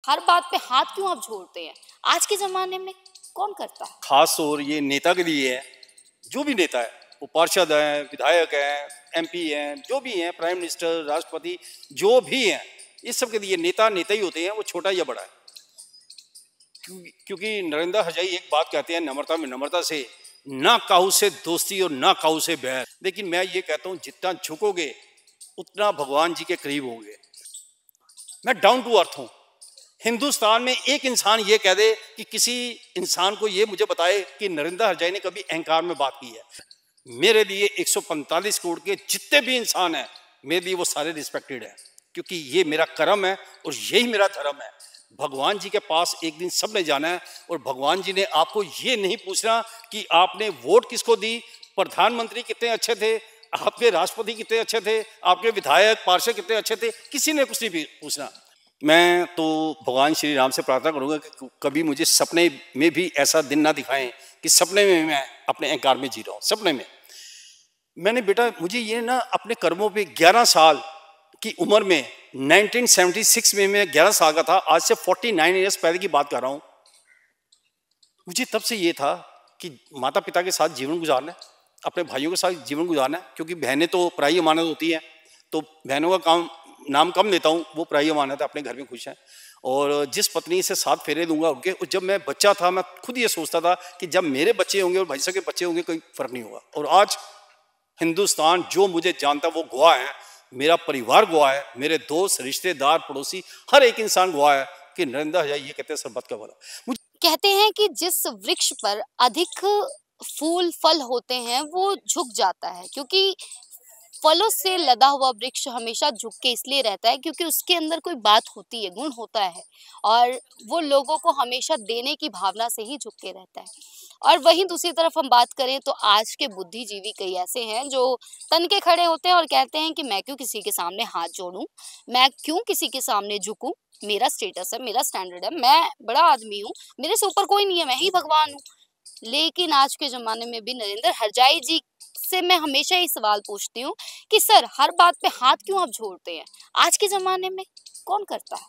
हर बात पे हाथ क्यों आप जोड़ते हैं? आज के ज़माने में कौन करता है? खास तौर ये नेता के लिए है। जो भी नेता है, वो पार्षद हैं, विधायक हैं, एमपी हैं, जो भी हैं, प्राइम मिनिस्टर, राष्ट्रपति, जो भी हैं, इस सब के लिए नेता नेता ही होते हैं, वो छोटा या बड़ा है। क्योंकि नरेंद्र हजाई एक बात कहते हैं, नम्रता में नम्रता से, ना काहू से दोस्ती और ना काहू से बैर। लेकिन मैं ये कहता हूँ, जितना झुकोगे उतना भगवान जी के करीब होंगे। मैं डाउन टू अर्थ हूँ। हिंदुस्तान में एक इंसान ये कह दे कि किसी इंसान को ये मुझे बताए कि नरेंद्र हरजाई ने कभी अहंकार में बात की है। मेरे लिए 145 करोड़ के जितने भी इंसान हैं, मेरे लिए वो सारे रिस्पेक्टेड हैं, क्योंकि ये मेरा कर्म है और यही मेरा धर्म है। भगवान जी के पास एक दिन सबने जाना है और भगवान जी ने आपको ये नहीं पूछना कि आपने वोट किसको दी, प्रधानमंत्री कितने अच्छे थे, आपके राष्ट्रपति कितने अच्छे थे, आपके विधायक पार्षद कितने अच्छे थे, किसी ने कुछ नहीं पूछना। मैं तो भगवान श्री राम से प्रार्थना करूंगा कि कभी मुझे सपने में भी ऐसा दिन ना दिखाएं कि सपने में मैं अपने अहंकार में जी रहा हूं। सपने में मैंने बेटा, मुझे ये ना अपने कर्मों पे 11 साल की उम्र में 1976 में मैं 11 साल का था, आज से 49 ईयर्स पहले की बात कर रहा हूं। मुझे तब से ये था कि माता पिता के साथ जीवन गुजारना है, अपने भाइयों के साथ जीवन गुजारना है, क्योंकि बहनें तो पराई अमानत होती हैं, तो बहनों का नाम कम लेता हूँ, वो पराई अमानत है, अपने घर में खुश हैं। और जिस पत्नी से 7 फेरे दूंगा उनके, जब मैं बच्चा था मैं खुद ये सोचता था कि जब मेरे बच्चे होंगे और भाई साहब के बच्चे होंगे कोई फर्क नहीं होगा। और आज हिंदुस्तान जो मुझे जानता वो गवाह है, मेरा परिवार गवाह है, मेरे दोस्त रिश्तेदार पड़ोसी हर एक इंसान गवाह है कि नरेंद्र हजाई ये कहते हैं सरबत का भला। कहते हैं कि जिस वृक्ष पर अधिक फूल फल होते हैं वो झुक जाता है, क्योंकि फलों से लदा हुआ वृक्ष हमेशा झुक के इसलिए रहता है क्योंकि उसके अंदर कोई बात होती है, गुण होता है, और वो लोगों को हमेशा देने की भावना से ही झुक के रहता है। और वहीं दूसरी तरफ हम बात करें तो आज के बुद्धिजीवी कई ऐसे हैं जो तन के खड़े होते हैं और कहते हैं कि मैं क्यों किसी के सामने हाथ जोड़ूं, मैं क्यों किसी के सामने झुकूं, मेरा स्टेटस है, मेरा स्टैंडर्ड है, मैं बड़ा आदमी हूँ, मेरे से ऊपर कोई नहीं है, मैं ही भगवान हूँ। लेकिन आज के ज़माने में भी नरेंद्र हरजाई जी से मैं हमेशा ही सवाल पूछती हूँ कि सर हर बात पे हाथ क्यों आप जोड़ते हैं? आज के ज़माने में कौन करता है?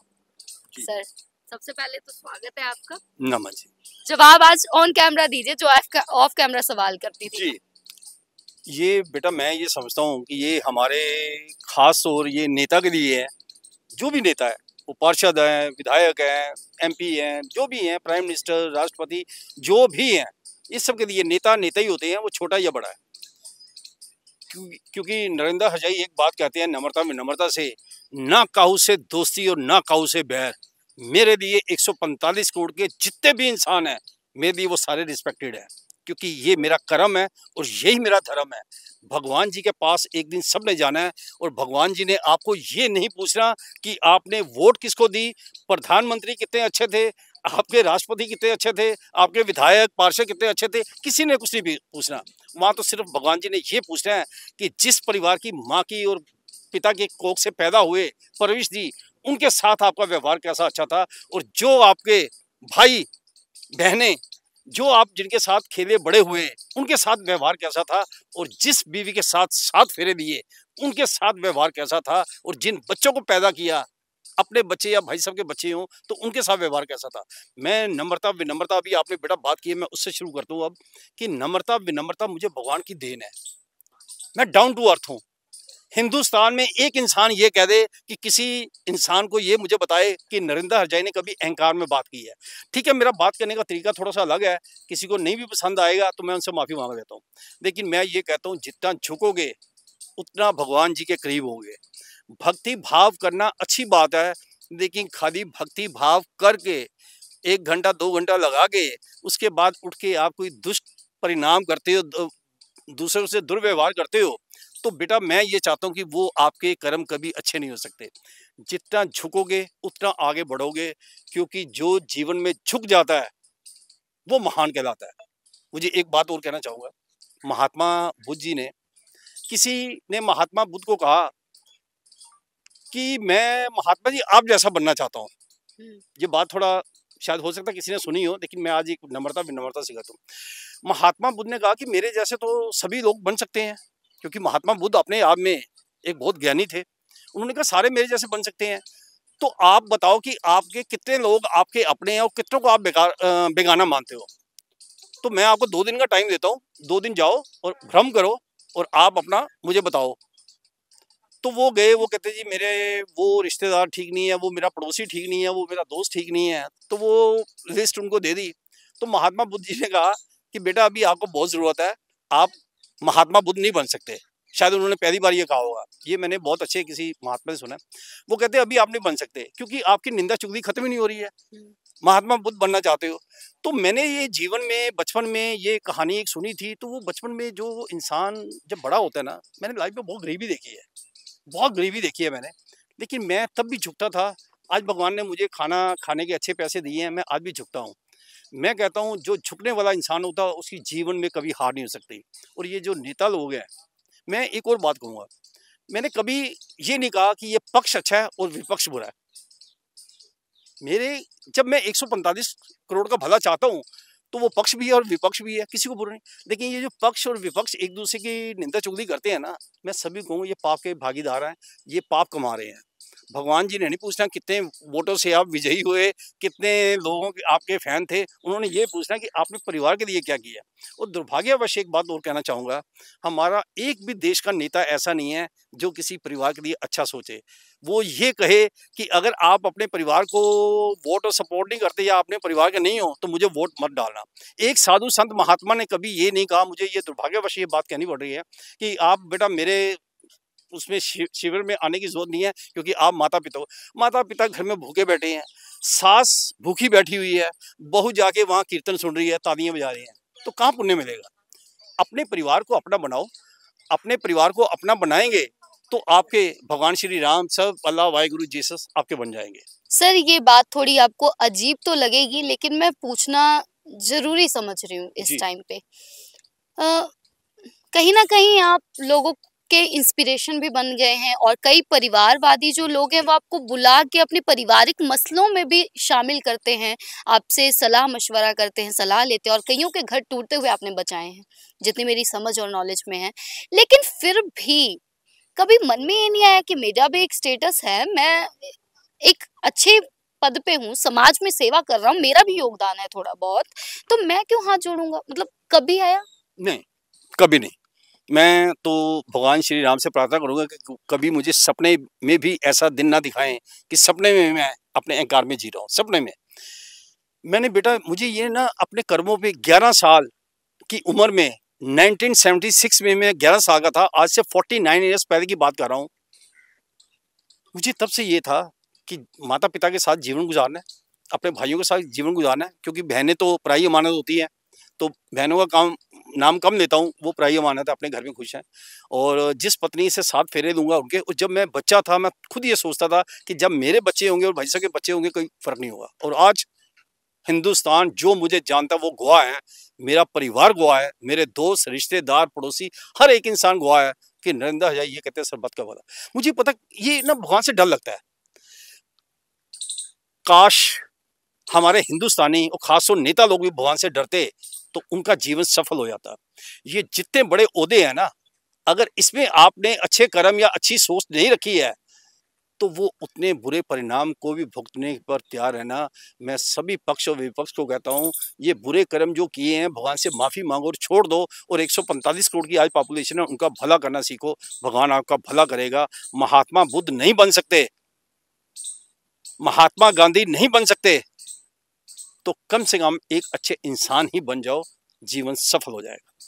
सर सबसे पहले तो स्वागत है आपका। नमस्ते। जवाब आज ऑन कैमरा दीजिए, जो ऑफ कैमरा सवाल करती थी। जी, ये बेटा मैं ये समझता हूँ कि ये हमारे खास तौर ये नेता के लिए है। जो भी नेता है, वो पार्षद हैं, विधायक हैं, एमपी हैं, जो भी हैं, प्राइम मिनिस्टर, राष्ट्रपति, जो भी हैं, इस सब के लिए नेता नेता ही होते हैं, वो छोटा या बड़ा है। क्योंकि नरेंद्र हजाई एक बात कहते हैं, नम्रता में नम्रता से, ना काहू से दोस्ती और ना काहू से बैर। मेरे लिए 145 करोड़ के जितने भी इंसान हैं, मेरे लिए वो सारे रिस्पेक्टेड हैं, क्योंकि ये मेरा कर्म है और यही मेरा धर्म है। भगवान जी के पास एक दिन सबने जाना है और भगवान जी ने आपको ये नहीं पूछना कि आपने वोट किसको दी, प्रधानमंत्री कितने अच्छे थे, आपके राष्ट्रपति कितने अच्छे थे, आपके विधायक पार्षद कितने अच्छे थे, किसी ने कुछ नहीं पूछना। वहाँ तो सिर्फ भगवान जी ने ये पूछना है कि जिस परिवार की माँ की और पिता के कोख से पैदा हुए, परवरिश दी, उनके साथ आपका व्यवहार कैसा अच्छा था, और जो आपके भाई बहनें, जो आप जिनके साथ खेले बड़े हुए, उनके साथ व्यवहार कैसा था, और जिस बीवी के साथ 7 फेरे दिए उनके साथ व्यवहार कैसा था, और जिन बच्चों को पैदा किया, अपने बच्चे या भाई साहब के बच्चे हों, तो उनके साथ व्यवहार कैसा था। मैं नम्रता विनम्रता, अभी आपने बेटा बात की है, मैं उससे शुरू करता हूँ अब, कि नम्रता विनम्रता मुझे भगवान की देन है। मैं डाउन टू अर्थ हूँ। हिंदुस्तान में एक इंसान ये कह दे कि किसी इंसान को ये मुझे बताए कि नरेंद्र हरजाई ने कभी अहंकार में बात की है। ठीक है, मेरा बात करने का तरीका थोड़ा सा अलग है, किसी को नहीं भी पसंद आएगा तो मैं उनसे माफ़ी मांग लेता हूँ। लेकिन मैं ये कहता हूँ, जितना झुकोगे उतना भगवान जी के करीब होंगे। भक्ति भाव करना अच्छी बात है, लेकिन खाली भक्ति भाव करके 1 घंटा 2 घंटा लगा के उसके बाद उठ के आप कोई दुष्परिणाम करते हो, दूसरों से दुर्व्यवहार करते हो, तो बेटा मैं ये चाहता हूँ कि वो आपके कर्म कभी अच्छे नहीं हो सकते। जितना झुकोगे उतना आगे बढ़ोगे, क्योंकि जो जीवन में झुक जाता है वो महान कहलाता है। मुझे एक बात और कहना चाहूँगा, महात्मा बुद्ध जी ने, किसी ने महात्मा बुद्ध को कहा कि मैं महात्मा जी आप जैसा बनना चाहता हूँ। ये बात थोड़ा शायद हो सकता है किसी ने सुनी हो, लेकिन मैं आज एक नम्रता विनम्रता सिखाता हूँ। महात्मा बुद्ध ने कहा कि मेरे जैसे तो सभी लोग बन सकते हैं, क्योंकि महात्मा बुद्ध अपने आप में एक बहुत ज्ञानी थे। उन्होंने कहा सारे मेरे जैसे बन सकते हैं, तो आप बताओ कि आपके कितने लोग आपके अपने हैं और कितनों को आप बेगाना मानते हो। तो मैं आपको 2 दिन का टाइम देता हूँ, 2 दिन जाओ और भ्रम करो और आप अपना मुझे बताओ। तो वो गए, वो कहते जी मेरे वो रिश्तेदार ठीक नहीं है, वो मेरा पड़ोसी ठीक नहीं है, वो मेरा दोस्त ठीक नहीं है। तो वो लिस्ट उनको दे दी। तो महात्मा बुद्ध जी ने कहा कि बेटा अभी आपको बहुत ज़रूरत है, आप महात्मा बुद्ध नहीं बन सकते। शायद उन्होंने पहली बार ये कहा होगा, ये मैंने बहुत अच्छे किसी महात्मा से सुना। वो कहते अभी आप नहीं बन सकते क्योंकि आपकी निंदा चुगली खत्म ही नहीं हो रही है, महात्मा बुद्ध बनना चाहते हो। तो मैंने ये जीवन में बचपन में ये कहानी एक सुनी थी। तो वो बचपन में जो इंसान जब बड़ा होता है ना, मैंने लाइफ में बहुत गरीबी देखी है, बहुत गरीबी देखी है मैंने, लेकिन मैं तब भी झुकता था। आज भगवान ने मुझे खाना खाने के अच्छे पैसे दिए हैं, मैं आज भी झुकता हूँ। मैं कहता हूँ जो झुकने वाला इंसान होता है उसकी जीवन में कभी हार नहीं हो सकती। और ये जो नेता लोग हैं, मैं एक और बात कहूँगा, मैंने कभी ये नहीं कहा कि ये पक्ष अच्छा है और विपक्ष बुरा है। मेरे जब मैं 145 करोड़ का भला चाहता हूँ तो वो पक्ष भी है और विपक्ष भी है, किसी को बुरा नहीं। लेकिन ये जो पक्ष और विपक्ष एक दूसरे की निंदा चुगली करते हैं ना, मैं सभी कहूँ ये पाप के भागीदार हैं, ये पाप कमा रहे हैं। भगवान जी ने नहीं पूछना कितने वोटों से आप विजयी हुए, कितने लोगों के आपके फैन थे, उन्होंने ये पूछना कि आपने परिवार के लिए क्या किया। और दुर्भाग्यवश एक बात और कहना चाहूँगा, हमारा एक भी देश का नेता ऐसा नहीं है जो किसी परिवार के लिए अच्छा सोचे। वो ये कहे कि अगर आप अपने परिवार को वोट और सपोर्ट नहीं करते या अपने परिवार के नहीं हो तो मुझे वोट मत डालना। एक साधु संत महात्मा ने कभी ये नहीं कहा, मुझे ये दुर्भाग्यवश ये बात कहनी पड़ रही है कि आप बेटा मेरे उसमें शिविर में आने की जरूरत नहीं है क्योंकि आप माता पिता हो। माता पिता घर में भूखे बैठे हैं, सास भूखी बैठी हुई है, बहू जाके वहाँ कीर्तन सुन रही है, तालियां बजा रही है, तो कहाँ पुण्य मिलेगा। अपने परिवार को अपना बनाओ, अपने परिवार को अपना बनाएंगे तो आपके भगवान श्री राम सब अल्लाह वाहिगुरु जीसस आपके बन जाएंगे। सर ये बात थोड़ी आपको अजीब तो लगेगी लेकिन मैं पूछना जरूरी समझ रही हूँ इस टाइम पे। कहीं ना कहीं आप लोगों के इंस्पिरेशन भी बन गए हैं और कई परिवारवादी जो लोग हैं वो आपको बुला के अपने पारिवारिक मसलों में भी शामिल करते हैं, आपसे सलाह मशवरा करते हैं, सलाह लेते हैं और कईयों के घर टूटते हुए आपने बचाए हैं, जितनी मेरी समझ और नॉलेज में है। लेकिन फिर भी कभी मन में ये नहीं आया कि मेरा भी एक स्टेटस है, मैं एक अच्छे पद पे हूँ, समाज में सेवा कर रहा हूँ, मेरा भी योगदान है थोड़ा बहुत, तो मैं क्यों हाथ जोड़ूंगा? मतलब कभी आया? नहीं, कभी नहीं। मैं तो भगवान श्री राम से प्रार्थना करूंगा कि कभी मुझे सपने में भी ऐसा दिन ना दिखाएं कि सपने में मैं अपने अहंकार में जी रहा हूँ। सपने में मैंने बेटा मुझे ये ना अपने कर्मों पे 11 साल की उम्र में 1976 में मैं 11 साल का था, आज से 49 ईयर्स पहले की बात कर रहा हूँ। मुझे तब से ये था कि माता पिता के साथ जीवन गुजारना है, अपने भाइयों के साथ जीवन गुजारना है, क्योंकि बहनें तो पराई अमानत होती हैं, तो बहनों का नाम कम लेता हूँ, वो पराई अमानत है, अपने घर में खुश हैं। और जिस पत्नी से 7 फेरे लूँगा उनके, और जब मैं बच्चा था मैं खुद ये सोचता था कि जब मेरे बच्चे होंगे और भाई साहब के बच्चे होंगे कोई फ़र्क नहीं होगा। और आज हिंदुस्तान जो मुझे जानता है वो गवाह है, मेरा परिवार गवाह है, मेरे दोस्त रिश्तेदार पड़ोसी हर एक इंसान गवाह है कि नरेंद्र हजाई ये कहते हैं सरबत का वाला। मुझे पता ये ना भगवान से डर लगता है, काश हमारे हिंदुस्तानी और खासतौर नेता लोग भी भगवान से डरते तो उनका जीवन सफल हो जाता। ये जितने बड़े ओहदे हैं ना, अगर इसमें आपने अच्छे कर्म या अच्छी सोच नहीं रखी है तो वो उतने बुरे परिणाम को भी भुगतने पर तैयार है ना। मैं सभी पक्ष और विपक्ष को कहता हूँ, ये बुरे कर्म जो किए हैं भगवान से माफ़ी मांगो और छोड़ दो, और 145 करोड़ की आज पॉपुलेशन है उनका भला करना सीखो, भगवान आपका भला करेगा। महात्मा बुद्ध नहीं बन सकते, महात्मा गांधी नहीं बन सकते, तो कम से कम एक अच्छे इंसान ही बन जाओ, जीवन सफल हो जाएगा।